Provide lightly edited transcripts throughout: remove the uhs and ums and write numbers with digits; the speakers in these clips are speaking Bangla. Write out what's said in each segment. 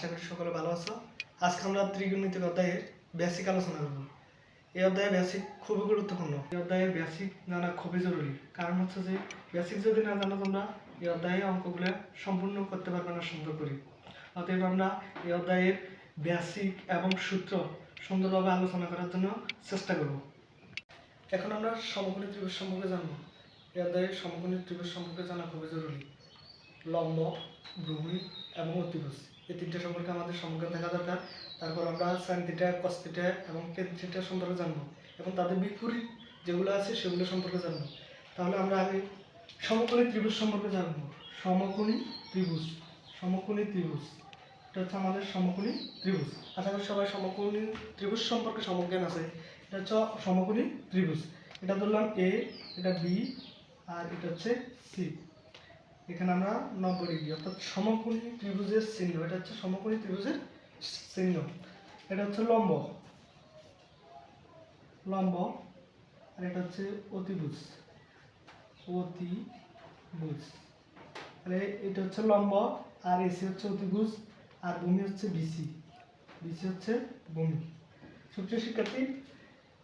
আশা করি সকলে ভালো আছো। আজকে আমরা ত্রিকোণমিতিক অধ্যায়ের বেসিক আলোচনা করব। এই অধ্যায়ে বেসিক খুবই গুরুত্বপূর্ণ। এই অধ্যায়ের বেসিক জানা খুবই জরুরি, কারণ হচ্ছে যে বেসিক যদি না জানো তোমরা এই অধ্যায়ে অঙ্কগুলো সম্পূর্ণ করতে পারবে না সুন্দর করে। অতএব আমরা এই অধ্যায়ের বেসিক এবং সূত্র সুন্দরভাবে আলোচনা করার জন্য চেষ্টা করব। এখন আমরা সমকোণী ত্রিভুজ সম্পর্কে জানব। এই অধ্যায়ের সমকোণী ত্রিভুজ সম্পর্কে জানা খুবই জরুরি। লম্ব, ভূমি এবং অতিভুজ এই তিনটে সম্পর্কে আমাদের সমগ্র দেখা দরকার। তারপর আমরা সাইন থিটা, কস থিটা এবং টেন থিটা সম্পর্কে জানবো এবং তাদের বিপরীত যেগুলো আছে সেগুলো সম্পর্কে জানবো। তাহলে আমরা আগে সমকোণী ত্রিভুজ সম্পর্কে জানবো। সমকোণী ত্রিভুজ, সমকোণী ত্রিভুজ এটা হচ্ছে আমাদের সমকোণী ত্রিভুজ। আশা করি সবাই সমকোণী ত্রিভুজ সম্পর্কে সমজ্ঞান আছে। এটা হচ্ছে সমকোণী ত্রিভুজ। এটা ধরলাম এ, এটা বি আর এটা হচ্ছে সি। এখানে আমরা 90 ডিগ্রি অর্থাৎ সমকোণী ত্রিভুজের চিহ্ন, এটা হচ্ছে সমকোণী ত্রিভুজের চিহ্ন। এটা হচ্ছে লম্ব, লম্ব আর এটা হচ্ছে অতিভুজ, অতিভুজ। তাহলে এটা হচ্ছে লম্ব আর এসি হচ্ছে অতিভুজ আর ভূমি হচ্ছে বিসি, বিসি হচ্ছে ভূমি। সুপ্রিয় শিক্ষার্থী,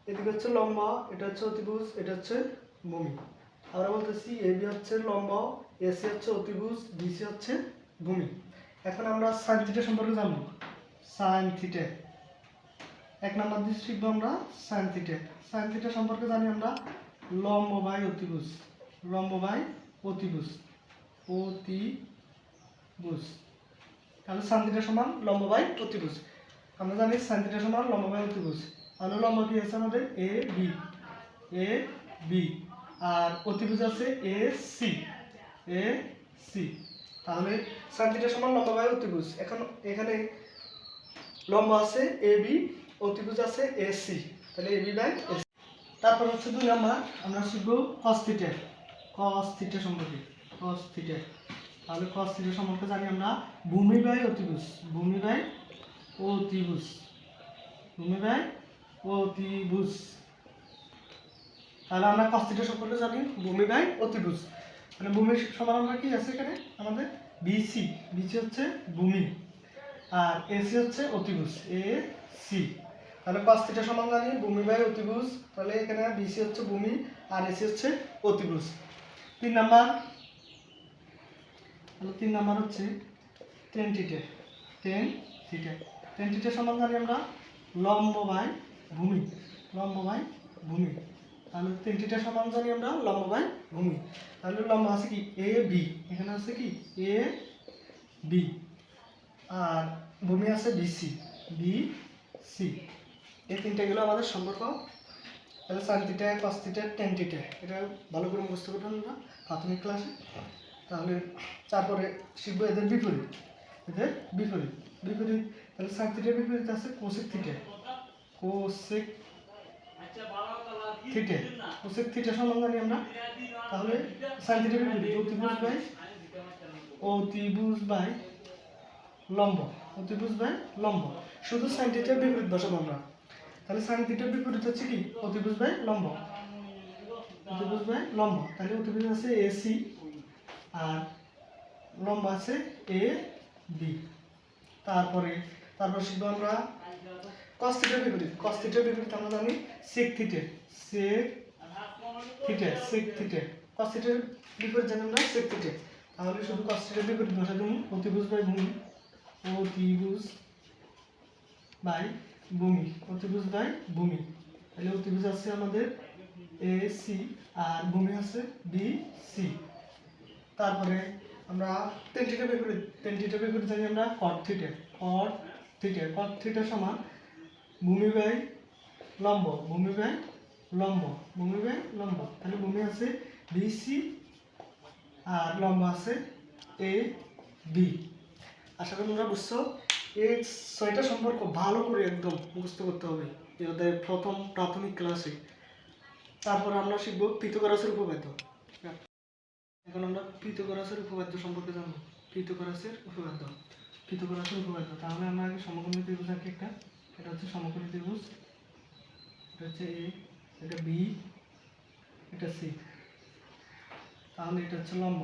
এদিকে হচ্ছে লম্ব, এটা হচ্ছে অতিভুজ, এটা হচ্ছে ভূমি। আমরা বলতেছি এবি হচ্ছে লম্ব, এসি হচ্ছে অতিভুজ, বিসি হচ্ছে ভূমি। এখন আমরা সাইন থিটা সম্পর্কে জানবো। সাইন থিটা এক নম্বর দিয়ে শিখবো আমরা সাইন থিটা। সাইন থিটা সম্পর্কে জানি আমরা লম্ব বাই অতিভুজ, লম্ব বাই অতিভুজ, অতিভুজ। তাহলে সাইন থিটা সমান লম্ব বাই অতিভুজ। আমরা জানি সাইন থিটা সমান লম্ব বাই অতিভুজ। তাহলে লম্ব কি আছে আমাদের এ বি, এ বি আর অতিভুজ আছে এ সি, এ সি। তাহলে সাইন থিটা সমান লম্ব বাই অতিভুজ। এখন এখানে লম্ব আছে এ বি, অতিভুজ আছে এ সি, তাহলে A B by A C. তারপর হচ্ছে 2 নাম্বার আমরা শিখব কস থিটা, কস থিটা সম্পর্কে, কস থিটা। তাহলে কস থিটা সম্পর্কে জানি আমরা ভূমি বাই অতিভুজ, ভূমি বাই অতিভুজ, ভূমি বাই অতিভুজ। তাহলে আমরা কস থিটা সম্পর্কে জানি ভূমি বাই অতিভুজ। মানে ভূমির সমান আমরা কি আছে এখানে আমাদের বিসি, বিসি হচ্ছে ভূমি আর এসি হচ্ছে অতিভুজ, এ সি। তাহলে cos থিটা সমান জানি ভূমি বাই অতিভুজ। তাহলে এখানে বিসি হচ্ছে ভূমি আর এসি হচ্ছে অতিভুজ। 3 নাম্বার, তাহলে 3 নাম্বার হচ্ছে tan theta, tan theta. tan theta সমান জানি আমরা লম্ব বাই ভূমি, লম্ব বাই ভূমি। তাহলে tan থিটা সমান জানি আমরা লম্ব বাই ভূমি। তাহলে লম্ব আছে কি এ বি, এখানে আছে কি এ বি আর ভূমি আছে বিসি, বি সি। এই তিনটা গেল আমাদের সম্পর্ক। তাহলে sine theta, cos theta, tan theta, এটা ভালো করে মুখস্থ করবেন আমরা প্রাথমিক ক্লাসে। তাহলে তারপরে শিখবো এদের বিপরীত, এদের বিপরীত, বিপরীত। তাহলে সাইন থিটার বিপরীত আছে cosec theta, cosec theta, cosec theta সমান জানি আমরা। তাহলে সাইন থিটার বিপরীত অতিভুজ বাই, অতিভুজ বাই লম্ব, অতিভুজ বাই লম্ব। শুধু সাইন থিটার বিপরীত বসাবো আমরা। তাহলে সাইন থিটার বিপরীত হচ্ছে কি অতিভুজ বাই লম্ব, অতিভুজ বাই লম্ব। তাহলে অতিভুজ আছে এসি আর লম্ব আছে এ বি। তারপর শিখবো আমরা কস থিটার বিপরীত। কস থিটার বিপরীত আমরা জানি sec theta, sec theta, sec theta. Cos থিটার বিপরীত জানি আমরা সেক থিটা। তাহলে শুধু কস থিটার বিপরীত বসা দেবো অতিভুজ বাই ভূমি, অতিভুজ বাই ভূমি, অতিভুজ বাই ভূমি। তাহলে অতিভুজ আছে আমাদের এ সি আর ভূমি আছে বি সি। তারপরে আমরা টেন থিটার বিপরীত, টেন থিটার বিপরীত জানি আমরা কট থিটা, কট থিটা। কট থিটা সমান ভূমি বাই লম্ব, ভূমি বাই লম্ব, ভূমি বাই লম্ব। তাহলে ভূমি আছে বি সি আর লম্ব আছে এ বি। আশা করি তোমরা বুঝছো। এই 6টা সম্পর্ক ভালো করে একদম মুখস্থ করতে হবে এই অধ্যায়ের প্রথম প্রাথমিক ক্লাসে। তারপর আমরা শিখব পিথাগোরাসের উপপাদ্য। এখন আমরা পিথাগোরাসের উপপাদ্য সম্পর্কে জানবো। পিথাগোরাসের উপপাদ্য, পিথাগোরাসের উপপাদ্য। তাহলে আমরা আগে সমকোণী ত্রিভুজ আঁকি একটা। এটা হচ্ছে সমকোণী ত্রিভুজ, এটা হচ্ছে এ, এটা বি, এটা সি। তাহলে এটা হচ্ছে লম্ব,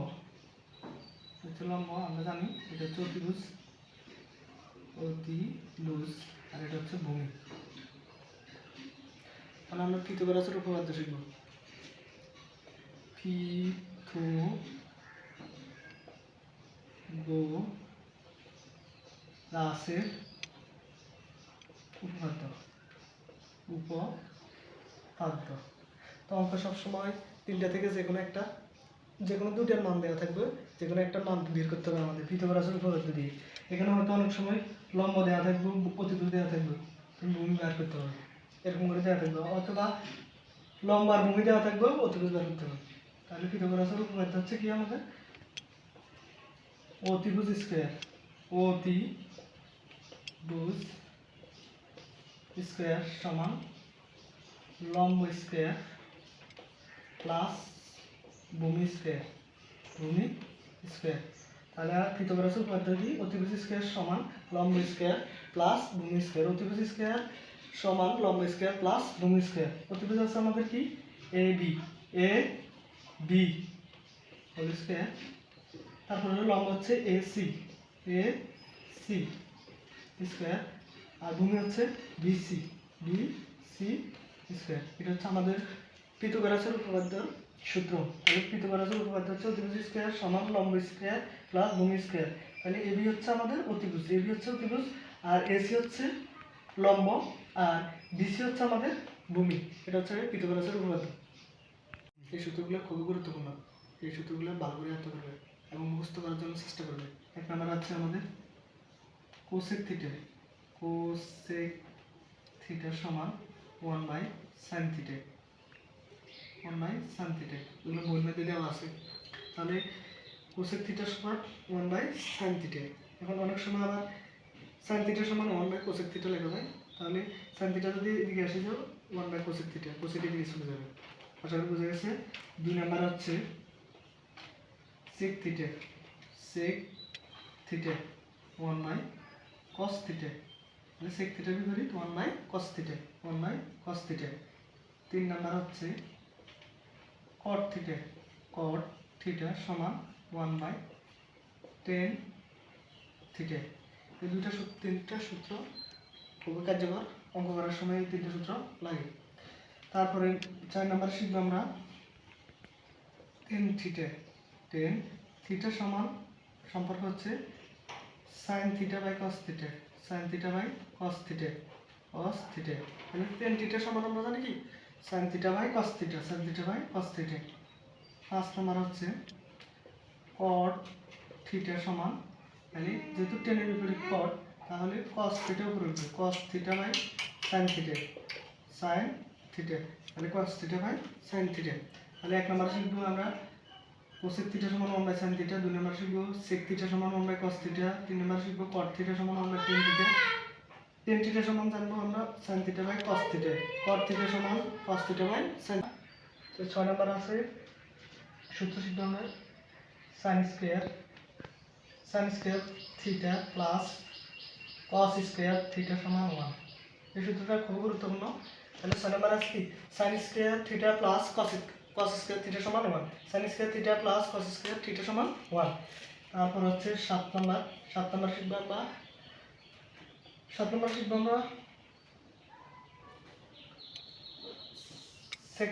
এটা হচ্ছে লম্ব আমরা জানি। এটা হচ্ছে অতিভুজ, অতি লুজ, আর এটা হচ্ছে ভূমি। তাহলে আমরা পিথাগোরাসের উপপাদ্য শিখব। পিথাগোরাসের উপপাদ্য। তো অঙ্ক সবসময় তিনটা থেকে যে কোনো দুইটার মান দেওয়া থাকবে, যে কোনো একটা মান বের করতে হবে আমাদের পিথাগোরাসের উপপাদ্য দিয়ে। এখানে হয়তো অনেক সময় লম্ব দেওয়া থাকবে, অতিভুজ দেওয়া থাকবে, ভূমি বের করতে হবে, এরকম করে দেওয়া থাকবে, অথবা লম্ব আর ভূমি দেওয়া থাকবে, অতিভুজ বের করতে হবে। তাহলে পিথাগোরাসের উপপাদ্য হচ্ছে কি আমাদের? অতিভুজ স্কয়ার সমান লম্ব স্কয়ার প্লাস ভূমি স্কয়ার। তাহলে পিথাগোরাসের উপপাদ্য কি? অতিভুজ স্কয়ার সমান লম্ব স্কয়ার প্লাস ভূমি স্কয়ার। অতিভুজ স্কয়ার সমান লম্ব স্কয়ার প্লাস ভূমি স্কয়ার। অতিভুজ আছে আমাদের কি? এ বি হোল স্কয়ার, তারপরে লম্ব হচ্ছে এ সি স্কয়ার, আর ভূমি হচ্ছে বি সি স্কয়ার। এটা হচ্ছে আমাদের পিথাগোরাসের উপপাদ্যের সূত্র। তাহলে পিথাগোরাসের উপপাদ্য হচ্ছে অতিভুজ স্কয়ার সমান লম্ব স্কয়ার প্লাস ভূমি স্কয়ার। তাহলে এবি হচ্ছে আমাদের অতিভুজ, আর এসি হচ্ছে লম্ব, আর বিসি হচ্ছে আমাদের ভূমি। এটা হচ্ছে পিথাগোরাসের উপপাদ্য। এই সূত্রগুলো খুবই গুরুত্বপূর্ণ, এই সূত্রগুলো ভালো করে আয়ত্ত করবে এবং মুখস্থ করার জন্য চেষ্টা করবে। এক নাম্বার আছে আমাদের কোসেক থিটা সমান 1/sin থিটা। এগুলো বইয়ের মধ্যে দেওয়া আছে। তাহলে কোসেক থিটা সমান 1/sin থিটা। এখন অনেক সময় আবার sin থিটা সমান 1/cosec থিটা লেখা যায়। তাহলে sin থিটা যদি এদিকে আসে যাও 1/cosec থিটা, cosec এদিকে চলে যাবে। আশা করি বোঝা গেছে। 2 নাম্বার হচ্ছে sec থিটা 1/cos থিটা। তাহলে sec থিটার বিপরীত 1/cos থিটা। 3 নাম্বার হচ্ছে cot থিটা সমান 1/tan থিটা। এই তিনটা সূত্র খুবই কার্যকর, অঙ্ক করার সময় এই তিনটা সূত্র লাগে। তারপরে 4 নাম্বার শিখবো আমরা tan থিটা সমান সম্পর্ক হচ্ছে sin theta by cos theta. তাহলে tan থিটা সমান আমরা জানি কি? sin theta by cos theta. 5 number হচ্ছে cot থিটা সমান, তাহলে যেহেতু tan এর বিপরীত cot, তাহলে cos থিটা উপরে উঠবে, cos theta by sin theta. তাহলে cos theta by sin theta. তাহলে 1 নাম্বার শিখবো আমরা cosec থিটা সমান 1/sin থিটা। 2 নাম্বার শিখবো sec থিটা সমান 1/cos থিটা। 3 নাম্বার শিখবো cot থিটা সমান 1/tan থিটা। tan থিটা সমান জানবো আমরা sin theta by cos theta. cot theta সমান cos থিটা বাই sin। তো 6 নাম্বার আছে সূত্র শিখবো আমরা sin square theta plus cos square theta সমান 1। এই সূত্রটা খুব গুরুত্বপূর্ণ। তাহলে 6 নাম্বার আছে কি? sin square theta plus cos square theta সমান 1। sin square theta plus cos square theta সমান 1। তারপর হচ্ছে 7 নাম্বার শিখবো আমরা sec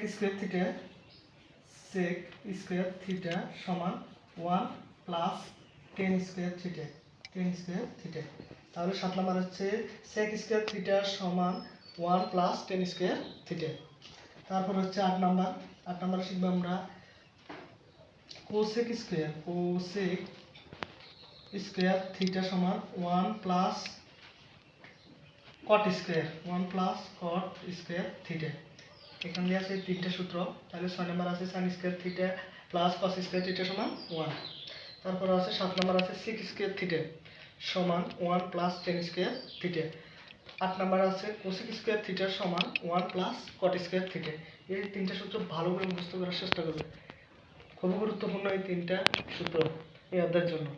স্কয়ার থিটা সমান 1 প্লাস tan স্কয়ার থিটা। তাহলে 7 নাম্বার হচ্ছে sec স্কয়ার থিটা সমান 1 প্লাস tan স্কয়ার থিটা। তারপর হচ্ছে 8 নাম্বার শিখবো আমরা cosec স্কয়ার থিটা সমান 1 প্লাস cot স্কয়ার থিটা। এখান দিয়ে আছে তিনটা সূত্র। তাহলে 6 নাম্বার আছে sin square theta plus cos square theta সমান 1। তারপর আছে 7 নাম্বার আছে sec স্কয়ার থিটা সমান 1 plus tan square theta. 8 number আছে cosec স্কয়ার থিটা সমান 1 প্লাস cot স্কয়ার থিটা। এই তিনটা সূত্র ভালো করে মুখস্থ করার চেষ্টা করবে, খুব গুরুত্বপূর্ণ এই তিনটা সূত্র এই অধ্যায়ের জন্য।